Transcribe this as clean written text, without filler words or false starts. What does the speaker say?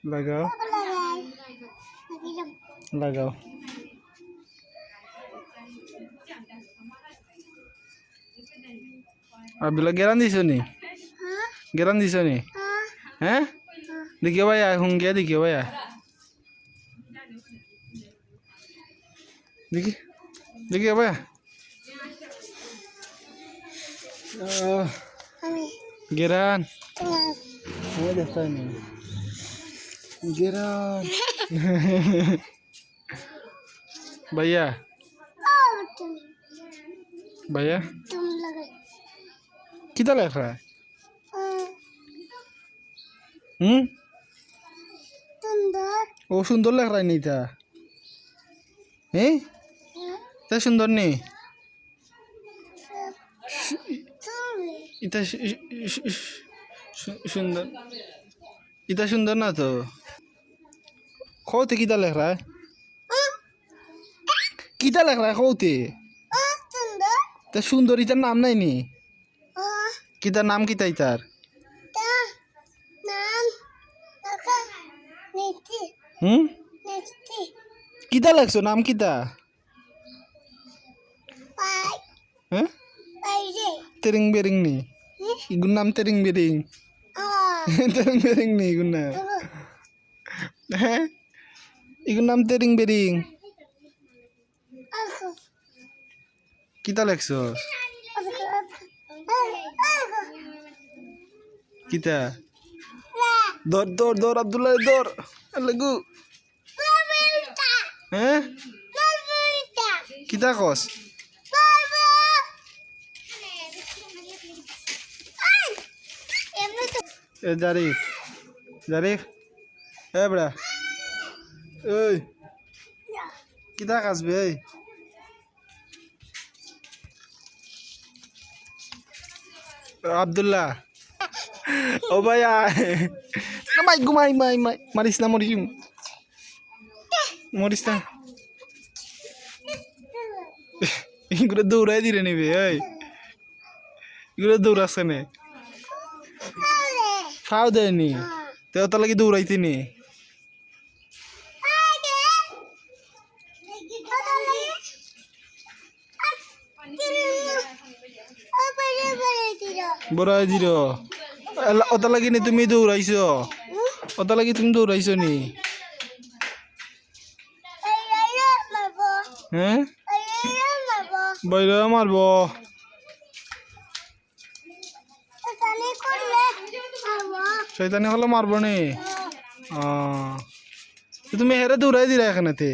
लगाओ लगाओ Abdullah geran di sini geran di sini देखियो भैया हूँ क्या देखियो भैया देखिए देखिए भैया geran मैं देखता नहीं geran भैया भैया किधर लिख रहा है वो सुंदर लग रहा है नहीं था इतना सुंदर नहीं सुंदर इतना सुंदर ना तो खोते किधर लग रहा है किधर लग रहा है खोते तो सुंदर इतना नाम नहीं नी किधर नाम कितना इधर kita lakso naam kita tering bering nih igun naam tering bering tering bering nih igun naam igun naam tering bering kita lakso kita dor Abdullah dor lagu kita kos Zarif bra kita kas be Abdullah oh bhaiya gumai maris na মরিস না এগুলো দৌড়াই দিলে নিবে এগুলো দৌড়াচ্ছে নে ফাও দেয়নি তো তার লাগে দৌড়াইতে নি বড়াই দিল ওটা লাগি নি তুমি দৌড়াইছো ওটা লাগি তুমি দৌড়াইছো নি বাইরে মারবো শয়তানি হলে মারবো নি তুমি হেরে দৌড়াই দিলা এখানেতে